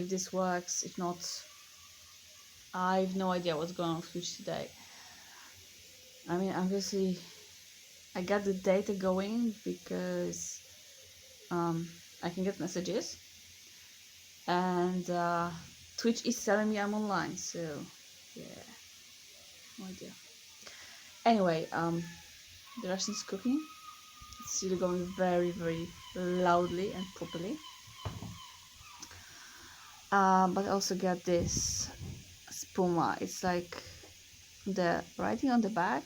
if this works. If not, I have no idea what's going on with Twitch today. I mean, obviously I got the data going because I can get messages, and Twitch is telling me I'm online, so yeah, no idea. Anyway, the Russian's cooking. It's really going very, very loudly and properly. But I also got this spuma. It's like the writing on the back.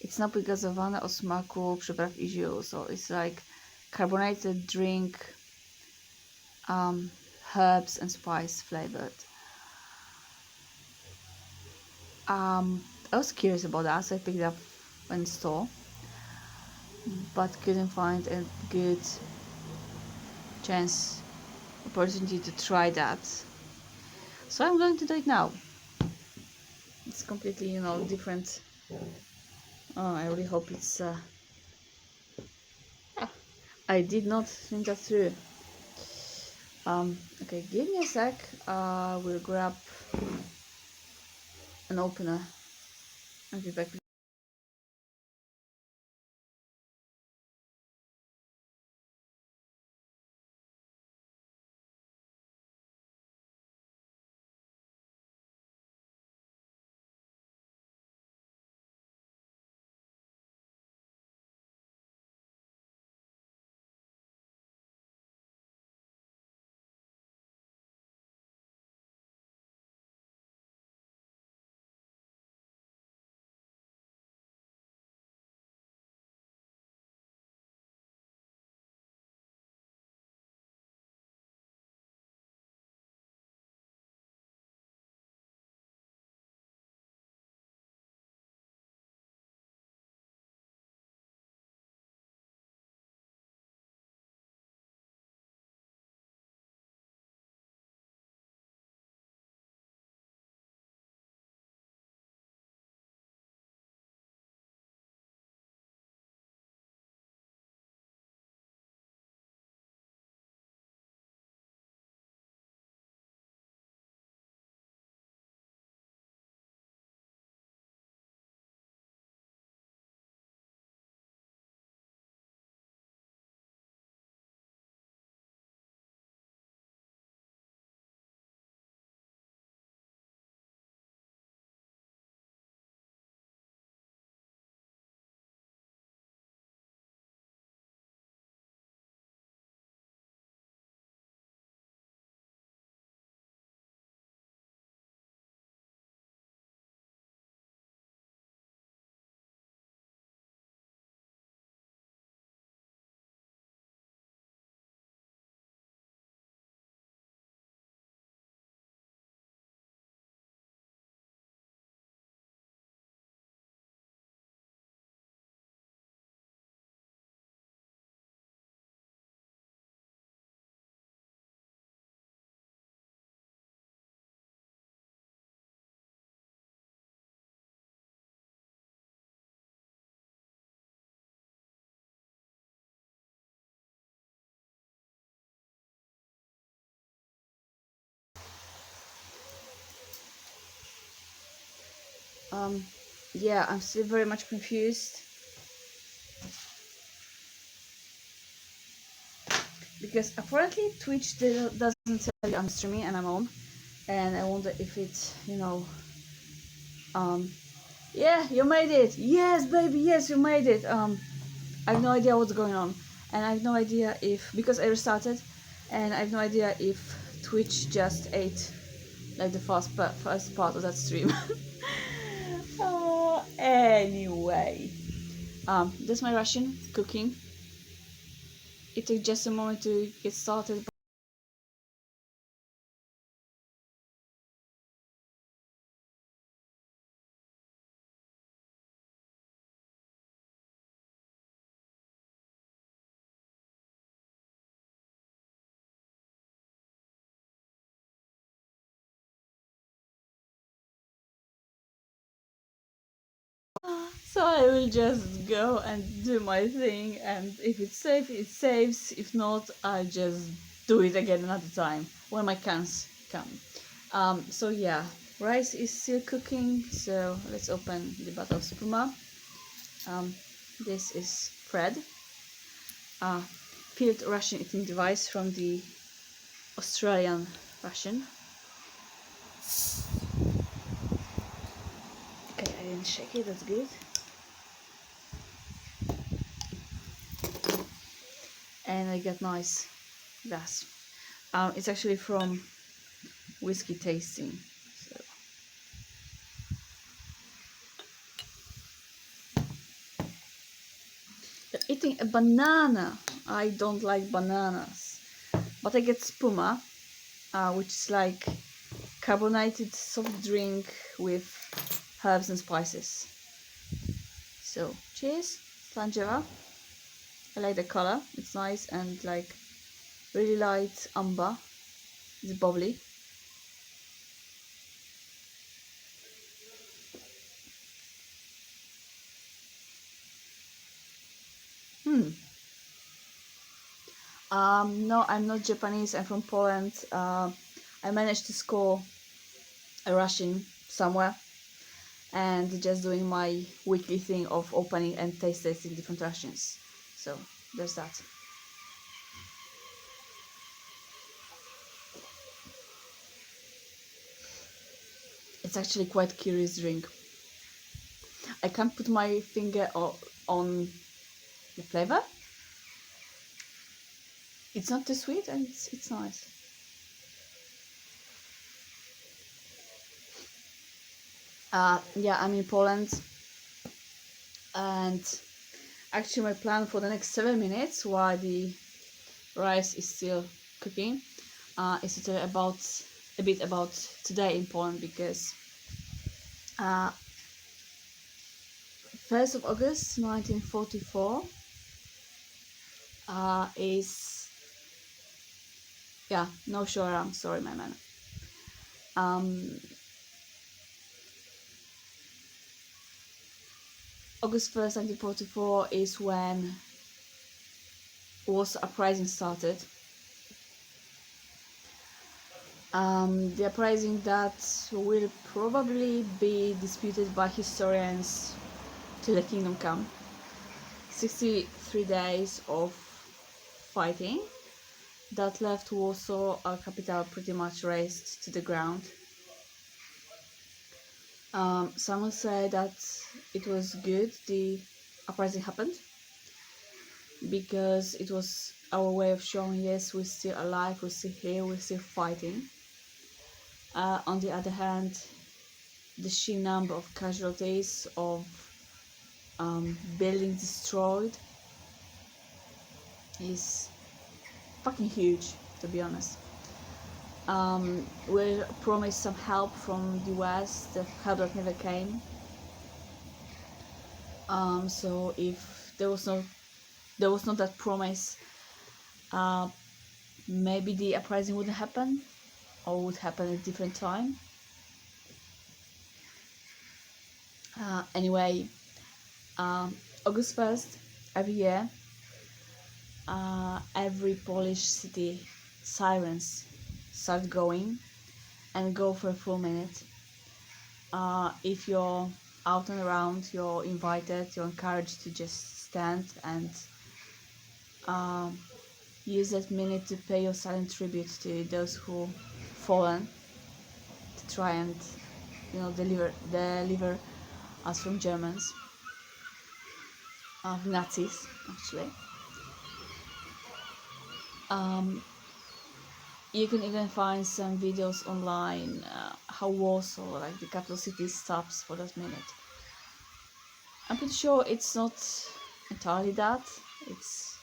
It's napogazowane o smaku przypraw i ziół. So it's like carbonated drink, herbs and spice flavored. I was curious about that, so I picked it up in store, but couldn't find a good opportunity to try that. So I'm going to do it now. It's completely, different. Oh, I really hope it's. I did not think that through. Okay, give me a sec. We'll grab an opener. I'll be back. Yeah, I'm still very much confused because apparently Twitch doesn't tell you I'm streaming and I'm on, and I wonder if it's yeah, you made it. Yes, baby, yes, you made it. I have no idea what's going on, and I have no idea if, because I restarted, and I have no idea if Twitch just ate like the first part of that stream. Anyway, that's my Russian cooking. It took just a moment to get started. So I will just go and do my thing, and if it's safe, it saves. If not, I just do it again another time when my cans come. So yeah, rice is still cooking, so let's open the bottle of spuma. This is Fred, field ration eating device from the Australian ration. Okay, I didn't shake it, that's good. And I got nice glass. It's actually from whiskey tasting. So. They're eating a banana. I don't like bananas, but I get spuma, which is like carbonated soft drink with herbs and spices. So cheers, Slangeva. I like the color, it's nice and like really light amber. It's bubbly. No, I'm not Japanese, I'm from Poland. I managed to score a Russian somewhere and just doing my weekly thing of opening and taste testing different Russians. So there's that. It's actually quite curious drink. I can't put my finger on the flavor. It's not too sweet and it's nice. Yeah, I'm in Poland, and actually my plan for the next 7 minutes while the rice is still cooking is to tell a bit about today in Poland, because 1st of August 1944 is, yeah, no show around, sorry my man. August 1st 1944 is when Warsaw Uprising started. The uprising that will probably be disputed by historians till the kingdom come. 63 days of fighting that left Warsaw, our capital, pretty much razed to the ground. Some will say that it was good the uprising happened, because it was our way of showing, yes, we're still alive, we're still here, we're still fighting. On the other hand, the sheer number of casualties, of buildings destroyed, is fucking huge, to be honest. We promised some help from the West, the help that never came. So if there was not that promise, maybe the uprising wouldn't happen, or would happen at a different time. Anyway, August 1st, every year, every Polish city sirens start going and go for a full minute. If you're out and around, you're invited, you're encouraged to just stand and use that minute to pay your silent tribute to those who fallen, to try and deliver us from Germans, Nazis actually. You can even find some videos online how Warsaw, like the capital city, stops for that minute. I'm pretty sure it's not entirely that. It's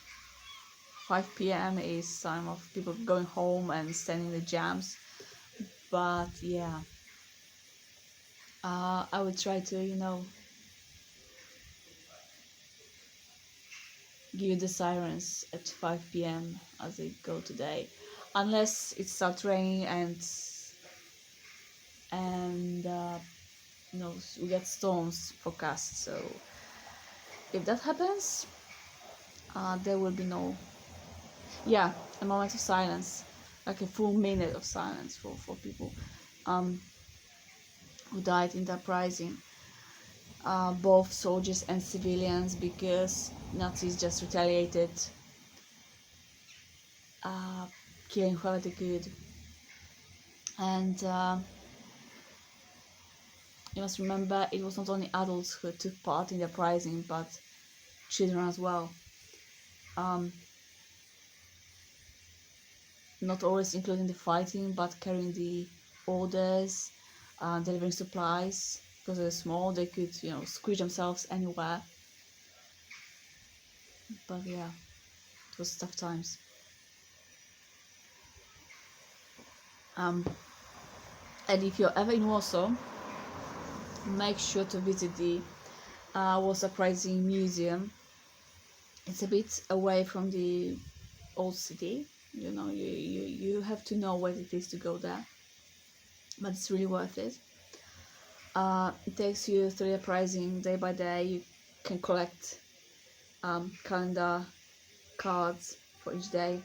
5 p.m. is time of people going home and standing in the jams. But yeah, I would try to, give the sirens at 5 p.m. as they go today, unless it starts raining and we get storms forecast. So if that happens, there will be no yeah, a moment of silence, like a full minute of silence for people who died in the uprising, both soldiers and civilians, because Nazis just retaliated, killing whoever they could. And you must remember, it was not only adults who took part in the uprising, but children as well. Not always including the fighting, but carrying the orders, delivering supplies. Because they're small, they could, squeeze themselves anywhere. But yeah, it was tough times. And if you're ever in Warsaw, make sure to visit the Warsaw Uprising Museum. It's a bit away from the old city. You have to know where it is to go there, but it's really worth it. It takes you through the uprising day by day. You can collect calendar cards for each day.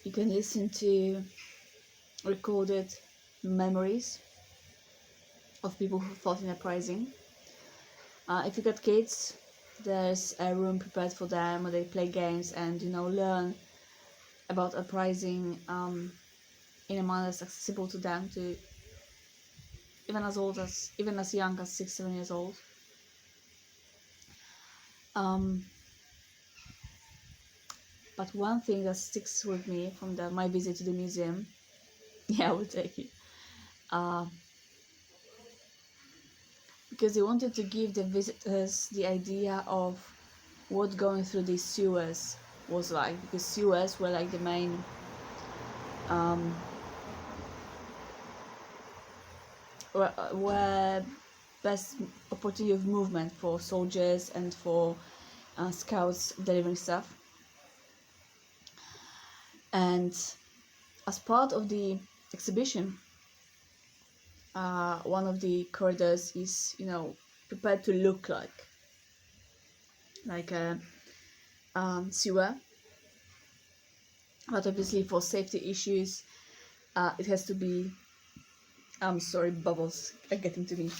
You can listen to recorded memories of people who fought in uprising. If you got kids, there's a room prepared for them where they play games and learn about uprising in a manner that's accessible to them, to even as young as 6-7 years old. But one thing that sticks with me from my visit to the museum, yeah, I will take it, because they wanted to give the visitors the idea of what going through these sewers was like, because sewers were like the main were best opportunity of movement for soldiers and for scouts delivering stuff. And as part of the exhibition, one of the corridors is prepared to look like a sewer, but obviously for safety issues it has to be, I'm sorry, bubbles are getting to me.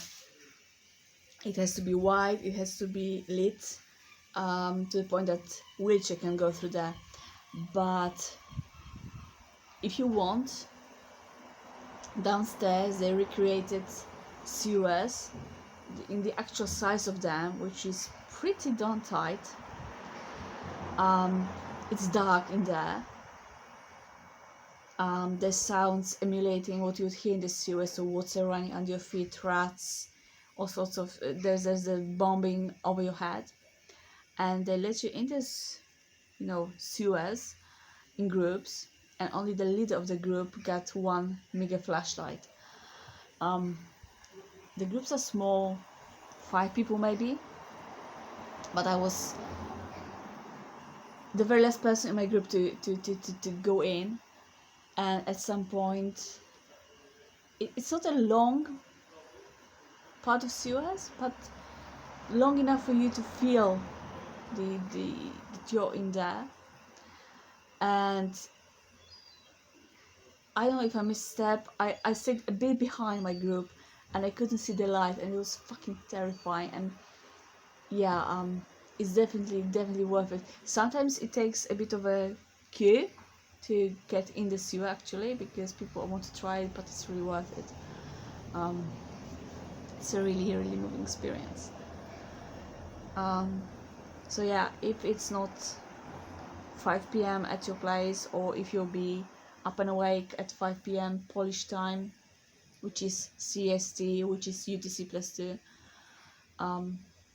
It has to be wide, it has to be lit, to the point that wheelchair can go through there. But if you want, downstairs they recreated sewers in the actual size of them, which is pretty darn tight. It's dark in there. There's sounds emulating what you would hear in the sewer, so water running under your feet, rats, all sorts of. There's the bombing over your head, and they let you in this, sewers in groups, and only the leader of the group got one mega flashlight. The groups are small, 5 people maybe, but I was the very last person in my group to go in. And at some point, it's not a long part of sewers, but long enough for you to feel that you're in there. And I don't know if I misstep, I stayed a bit behind my group and I couldn't see the light, and it was fucking terrifying. And yeah, it's definitely worth it. Sometimes it takes a bit of a queue to get in the sewer, actually, because people want to try it, but it's really worth it. It's a really moving experience. So yeah, if it's not 5 p.m. at your place, or if you'll be up and awake at 5 p.m. Polish time, which is CST, which is UTC +2,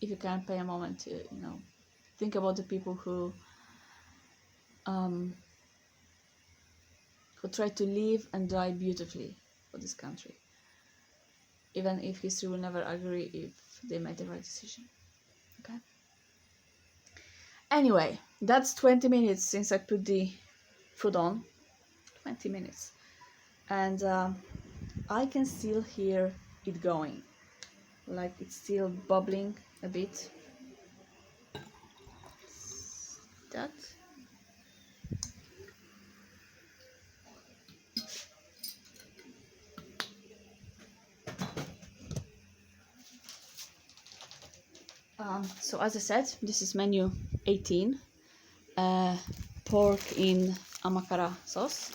if you can pay a moment to think about the people who tried to live and die beautifully for this country, even if history will never agree if they made the right decision. Okay. Anyway, that's 20 minutes since I put the food on. 20 minutes, and I can still hear it going, like it's still bubbling a bit. that. So as I said, this is menu 18. Pork in amakara sauce.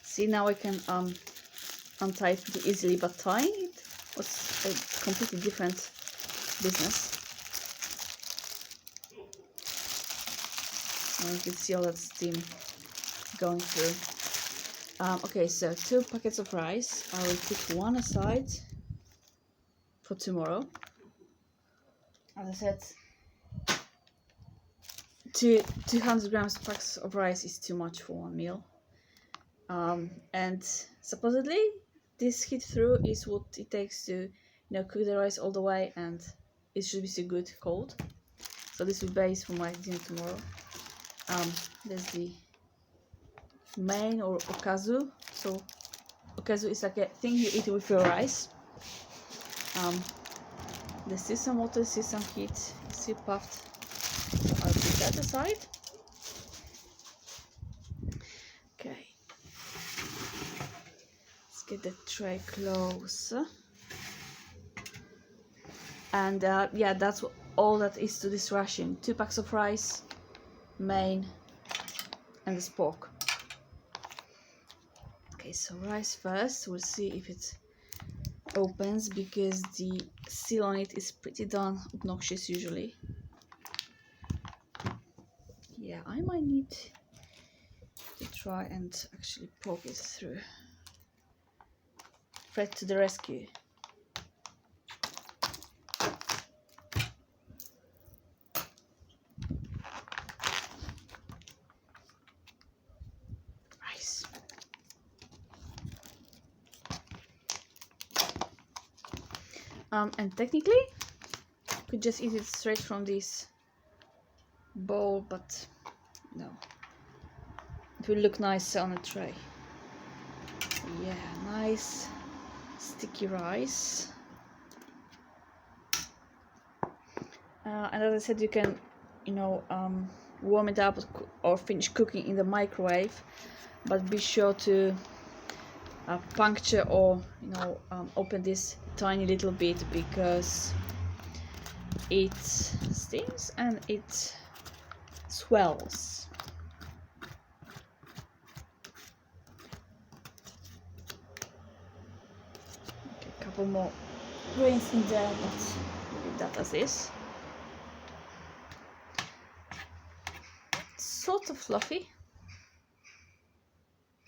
See, now I can untie it pretty easily, but tying it was a completely different business. And you can see all that steam going through. Okay, so 2 packets of rice. I will put one aside for tomorrow. As I said, 200 grams packs of rice is too much for one meal. And supposedly this heat through is what it takes to cook the rice all the way, and it should be so good cold. So this will be base for my dinner tomorrow. There's the main or okazu. So okazu is like a thing you eat with your rice. There's still some water, still some heat, still puffed. I'll put that aside. Okay. Let's get the tray closer. And yeah, that's all that is to this ration. 2 packs of rice, main, and this pork. Okay, so rice first. We'll see if it opens, because the seal on it is pretty darn obnoxious usually. Yeah, I might need to try and actually poke it through. Fred to the rescue. Rice. And technically, you could just eat it straight from this bowl, but no. It will look nice on a tray. Yeah, nice sticky rice. And as I said, you can, warm it up or finish cooking in the microwave, but be sure to puncture or open this tiny little bit, because it stings and it swells. Okay, a couple more grains in there, but leave that as is. Sort of fluffy.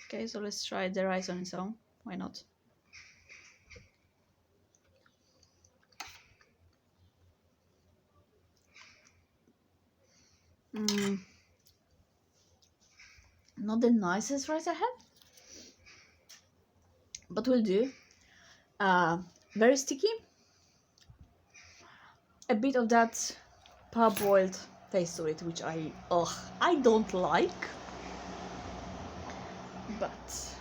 Okay, so let's try the rice on its own. Why not? Not the nicest rice I had, but will do. Very sticky. A bit of that parboiled taste to it, which I don't like. But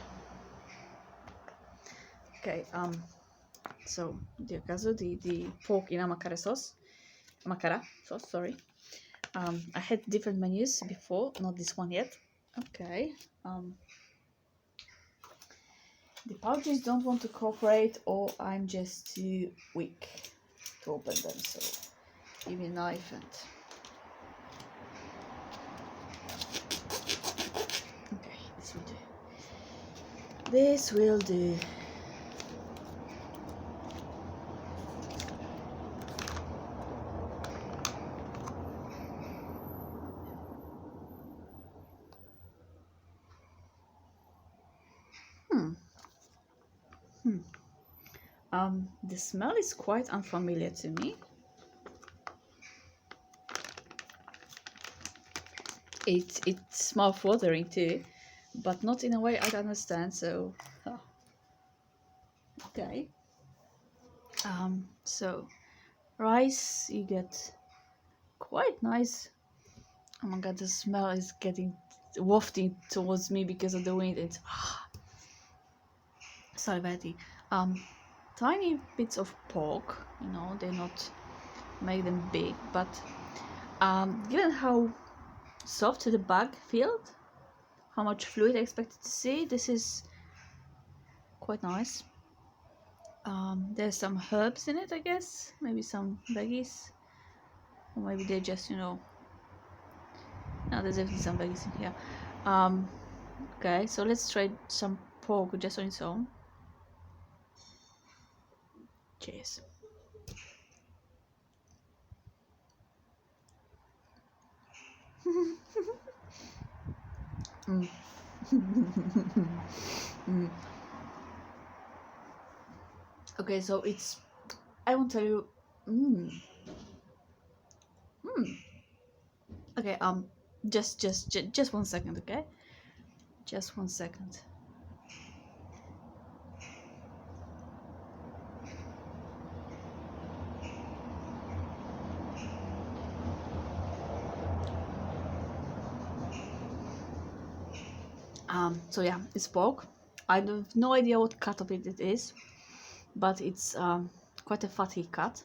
okay, so the okazu, the pork in amakara sauce, sorry. I had different menus before, not this one yet. Okay. The pouches don't want to cooperate, or I'm just too weak to open them, so give me a knife and... Okay, this will do. This will do. The smell is quite unfamiliar to me. It's mouth-watering too, but not in a way I'd understand, so... Okay. So rice, you get quite nice. Oh my god, the smell is getting wafting towards me because of the wind. It's salivating. tiny bits of pork, you know, they not make them big, but given how soft the bag felt, how much fluid I expected to see, this is quite nice. There's some herbs in it, I guess, maybe some veggies, or maybe they just, you know, no, there's definitely some veggies in here. Okay, so let's try some pork just on its own. Cheers. Mm. Mm. Okay, so it's, I won't tell you. Mm. Mm. Okay, just 1 second, okay? Just 1 second. So yeah, it's pork. I have no idea what cut of it is, but it's quite a fatty cut.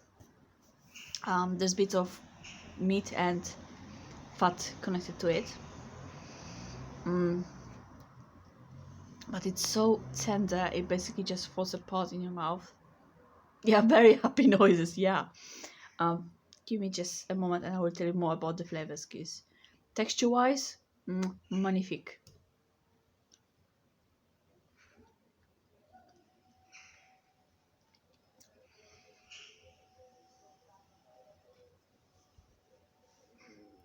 There's bits of meat and fat connected to it. But it's so tender, it basically just falls apart in your mouth. Yeah, very happy noises, yeah. Give me just a moment and I will tell you more about the flavors, because texture-wise, magnifique.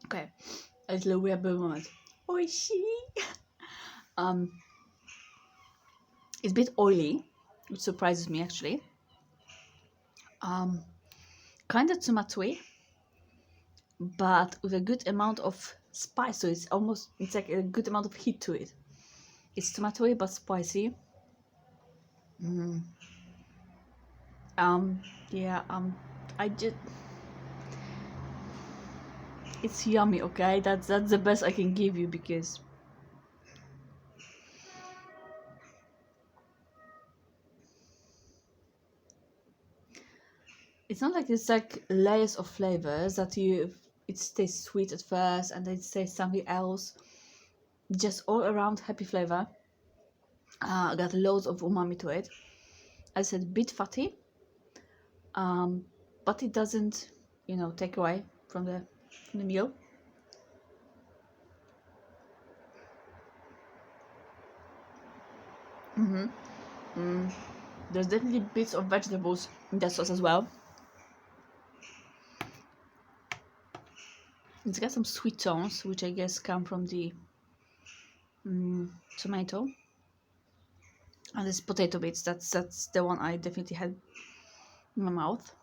Okay, a little weird moment. Oishi! um, it's a bit oily, which surprises me actually. Kind of tomatoey, but with a good amount of spice, so it's like a good amount of heat to it. It's tomatoey but spicy. Yeah, I just, it's yummy, okay? That's the best I can give you, because it's not like it's like layers of flavors that it stays sweet at first and then it stays something else. Just all around happy flavor. Got loads of umami to it. I said bit fatty, but it doesn't, you know, take away from the meal. There's definitely bits of vegetables in that sauce as well. It's got some sweet tones, which I guess come from the tomato. And this potato bits, that's the one I definitely had in my mouth.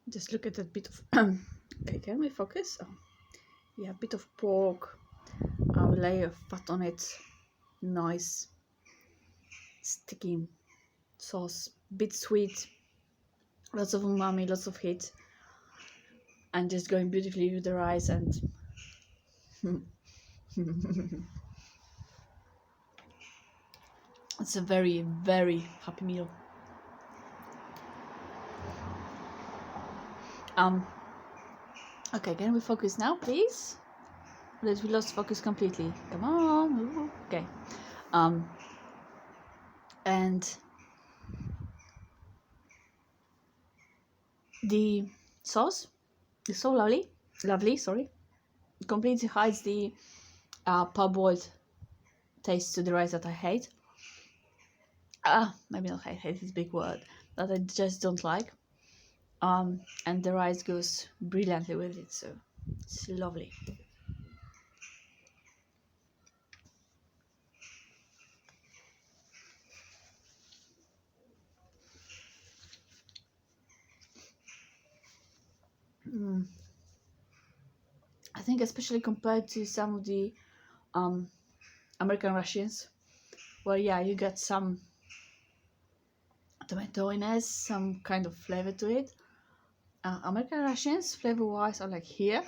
Just look at that bit of okay, can we focus? Oh, yeah, bit of pork, a layer of fat on it, nice sticky sauce, bit sweet, lots of umami, lots of heat, and just going beautifully with the rice. And it's a very, very happy meal. Okay, can we focus now, please? That we lost focus completely. Come on. Ooh, okay. And the sauce is so lovely, sorry. It completely hides the parboiled taste to the rice that I hate. Maybe not hate is a big word, that I just don't like. And the rice goes brilliantly with it, so it's lovely. I think especially compared to some of the American Russians, Well, yeah, you get some tomatoiness, some kind of flavor to it. American Russians flavor-wise are like here,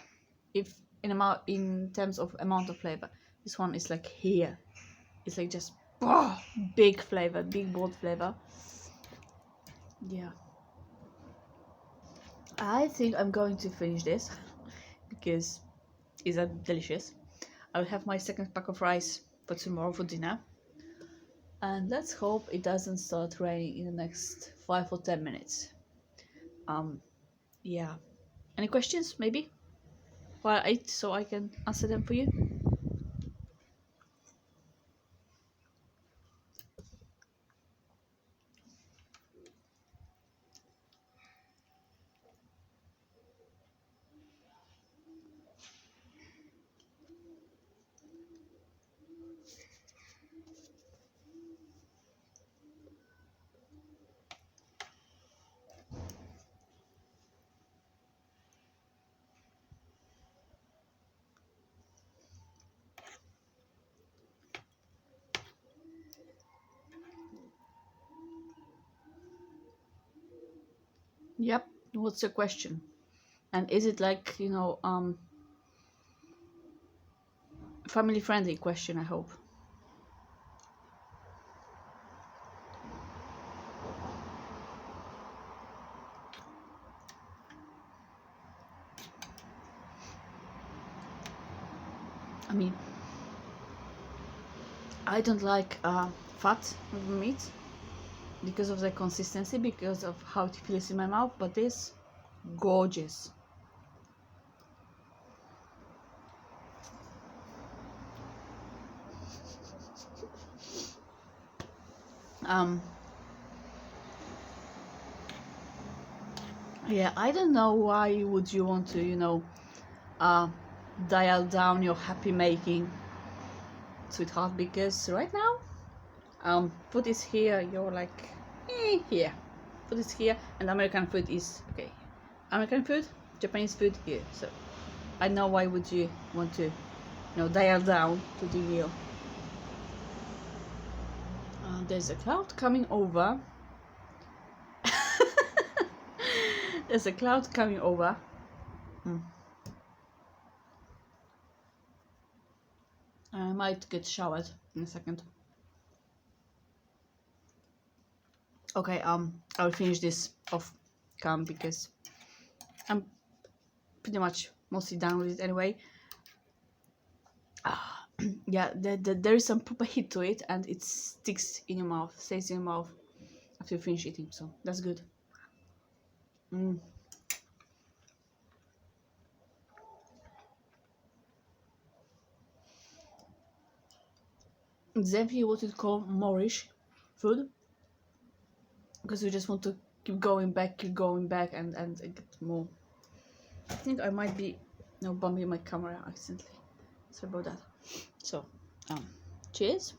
if in terms of amount of flavor. This one is like here. It's like just big flavor, big bold flavor. Yeah. I think I'm going to finish this because it's delicious. I'll have my second pack of rice for tomorrow for dinner. And let's hope it doesn't start raining in the next 5 or 10 minutes. Yeah. Any questions, maybe? While I eat, so I can answer them for you? Yep. What's the question? And is it like, family friendly question, I hope. I mean, I don't like fat of meat because of the consistency, because of how it feels in my mouth, but this gorgeous. Yeah, I don't know why would you want to dial down your happy making, sweetheart, because right now food is here, you're like here, food is here, and American food is okay, American food, Japanese food here, so I know why would you want to dial down to the meal. There's a cloud coming over. There's a cloud coming over. I might get showered in a second. Okay, I'll finish this off cam because I'm pretty much mostly done with it anyway. Yeah, there is some proper heat to it, and it sticks in your mouth, stays in your mouth after you finish eating, so that's good. It's definitely what you call Moorish food, because you just want to keep going back, and get more. I think I might be bumping my camera accidentally. Sorry about that. So, cheers.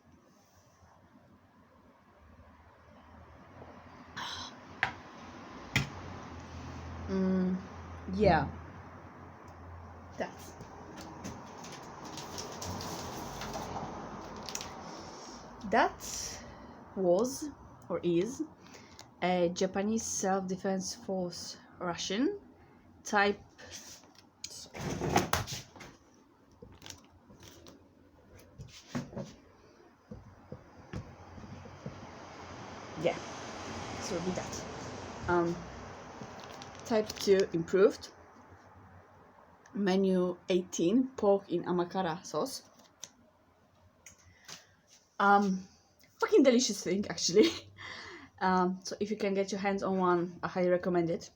Yeah. That was or is a Japanese self-defense force Ration type. Yeah, so it'll be that. Type 2 improved. Menu 18, pork in amakara sauce. Fucking delicious thing, actually. So if you can get your hands on one, I highly recommend it.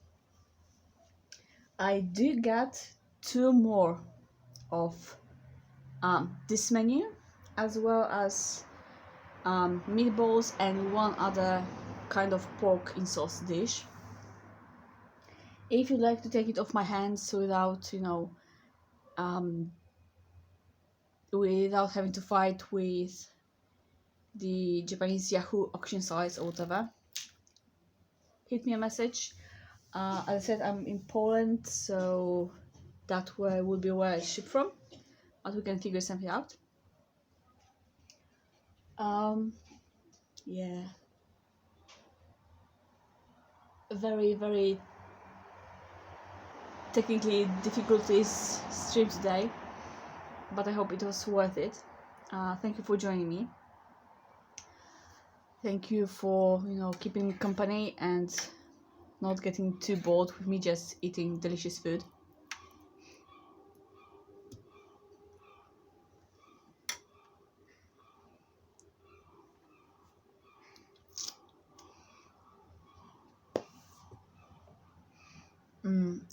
I do get 2 more of this menu, as well as meatballs and 1 other kind of pork in sauce dish. If you'd like to take it off my hands without without having to fight with the Japanese Yahoo auction sites or whatever, hit me a message. As I said, I'm in Poland, so that would be where I ship from, but we can figure something out. Yeah, very, very technically difficulties stream today, but I hope it was worth it. Thank you for joining me. Thank you for keeping me company and not getting too bored with me just eating delicious food.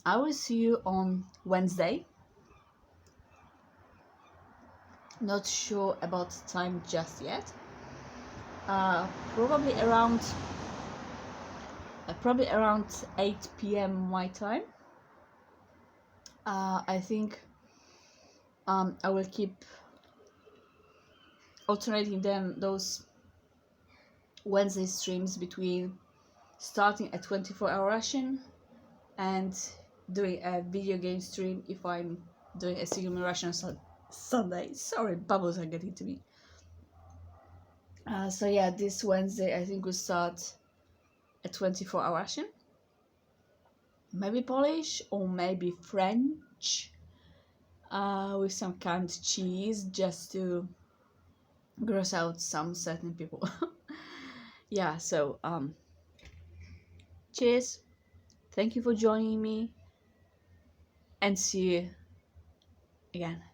I will see you on Wednesday. Not sure about time just yet. Uh, probably around probably around 8 p.m. my time. I think I will keep alternating those Wednesday streams between starting a 24-hour Ration and doing a video game stream if I'm doing a single Ration Sunday. Sorry, bubbles are getting to me. So yeah, this Wednesday I think we'll start a 24-hour Ration. Maybe Polish or maybe French, with some canned cheese just to gross out some certain people. Yeah, so cheers. Thank you for joining me and see you again.